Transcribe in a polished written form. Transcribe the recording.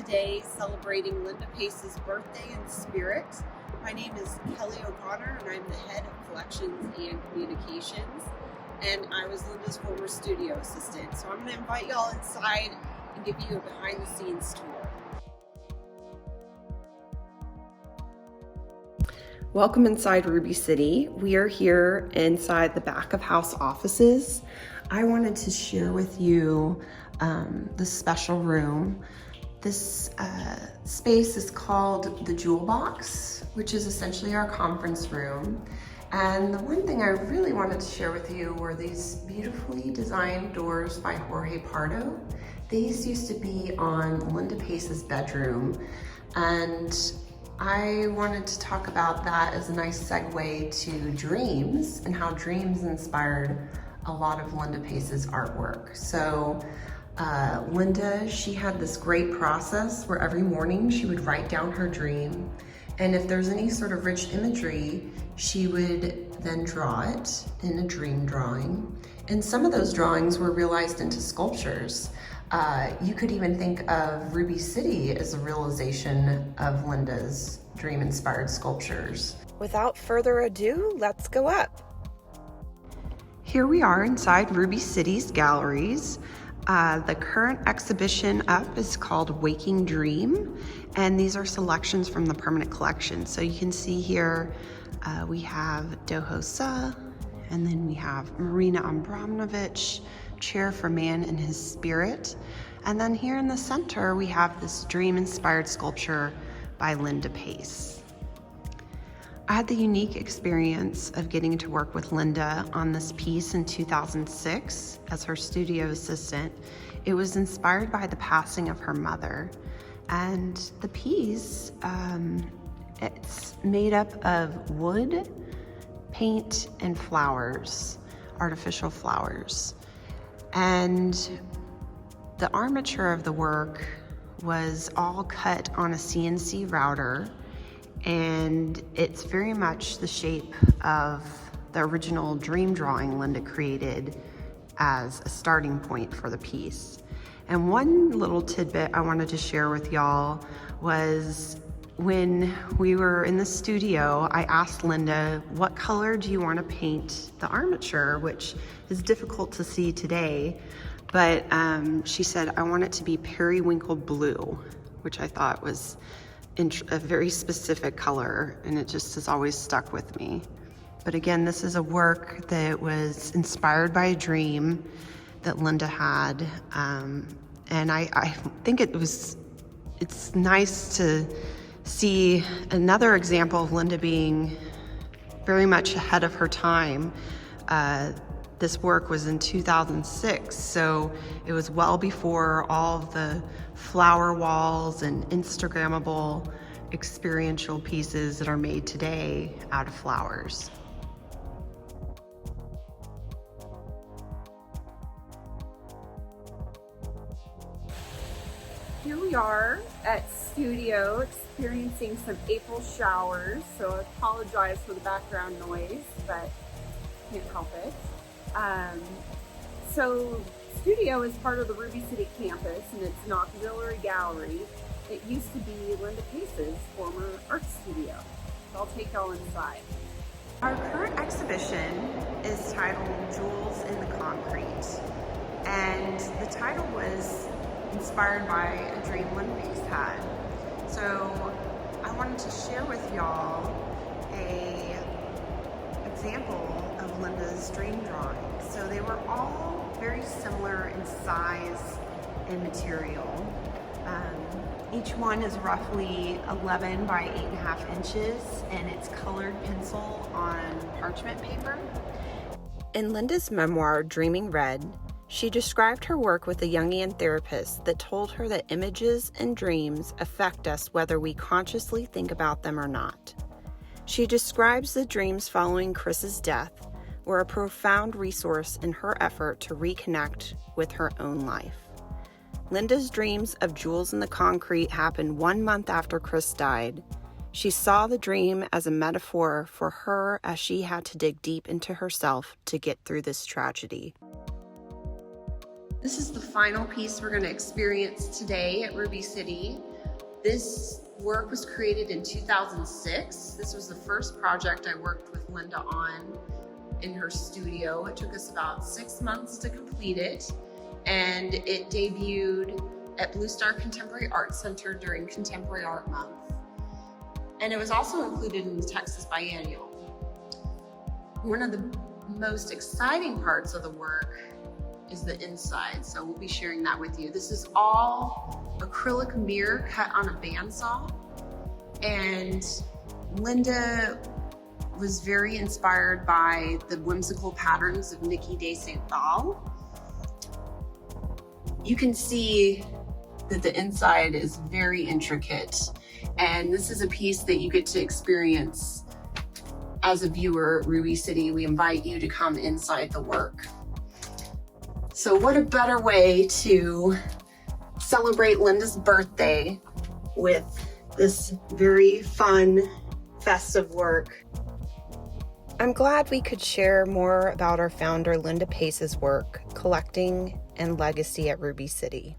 today celebrating Linda Pace's birthday in spirit. My name is Kelly O'Connor and I'm the head of collections and communications, and I was Linda's former studio assistant. So I'm going to invite y'all inside and give you a behind the scenes tour. Welcome inside Ruby City. We are here inside the back of house offices. I wanted to share with you this special room. This space is called the Jewel Box, which is essentially our conference room. And the one thing I really wanted to share with you were these beautifully designed doors by Jorge Pardo. These used to be on Linda Pace's bedroom, and I wanted to talk about that as a nice segue to dreams and how dreams inspired a lot of Linda Pace's artwork. So Linda, she had this great process where every morning she would write down her dream, and if there's any sort of rich imagery, she would then draw it in a dream drawing. And some of those drawings were realized into sculptures. You could even think of Ruby City as a realization of Linda's dream-inspired sculptures. Without further ado, let's go up. Here we are inside Ruby City's galleries. The current exhibition up is called Waking Dream, and these are selections from the permanent collection. So you can see here we have Doho Sa, and then we have Marina Abramovic, Chair for Man in His Spirit. And then here in the center, we have this dream-inspired sculpture by Linda Pace. I had the unique experience of getting to work with Linda on this piece in 2006 as her studio assistant. It was inspired by the passing of her mother. And the piece, it's made up of wood, paint, and flowers, artificial flowers. And the armature of the work was all cut on a CNC router, and it's very much the shape of the original dream drawing Linda created as a starting point for the piece. And one little tidbit I wanted to share with y'all was when we were in the studio, I asked Linda, what color do you want to paint the armature, which is difficult to see today, but she said, I want it to be periwinkle blue, which I thought was a very specific color, and it just has always stuck with me. But again, this is a work that was inspired by a dream that Linda had, and I think it's nice to see another example of Linda being very much ahead of her time. This work was in 2006, so it was well before all of the flower walls and Instagrammable experiential pieces that are made today out of flowers. Here we are at studio experiencing some April showers, so I apologize for the background noise, but can't help it. So studio is part of the Ruby City campus, and it's an auxiliary gallery. It used to be Linda Pace's former art studio. So I'll take y'all inside. Our current exhibition is titled Jewels in the Concrete, and the title was inspired by a dream Linda Pace had. So I wanted to share with y'all an example of Linda's dream drawings. So they were all very similar in size and material. Each one is roughly 11 by 8.5 inches, and it's colored pencil on parchment paper. In Linda's memoir, Dreaming Red, she described her work with a Jungian therapist that told her that images and dreams affect us whether we consciously think about them or not. She describes the dreams following Chris's death were a profound resource in her effort to reconnect with her own life. Linda's dreams of jewels in the concrete happened 1 month after Chris died. She saw the dream as a metaphor for her as she had to dig deep into herself to get through this tragedy. This is the final piece we're going to experience today at Ruby City. This work was created in 2006. This was the first project I worked with Linda on in her studio. It took us about 6 months to complete it, and it debuted at Blue Star Contemporary Art Center during Contemporary Art Month. And it was also included in the Texas Biennial. One of the most exciting parts of the work is the inside, so we'll be sharing that with you. This is all acrylic mirror cut on a bandsaw, and Linda was very inspired by the whimsical patterns of Niki de St. Thal. You can see that the inside is very intricate, and this is a piece that you get to experience as a viewer at Ruby City. We invite you to come inside the work. So what a better way to celebrate Linda's birthday with this very fun, festive work. I'm glad we could share more about our founder Linda Pace's work, collecting, and legacy at Ruby City.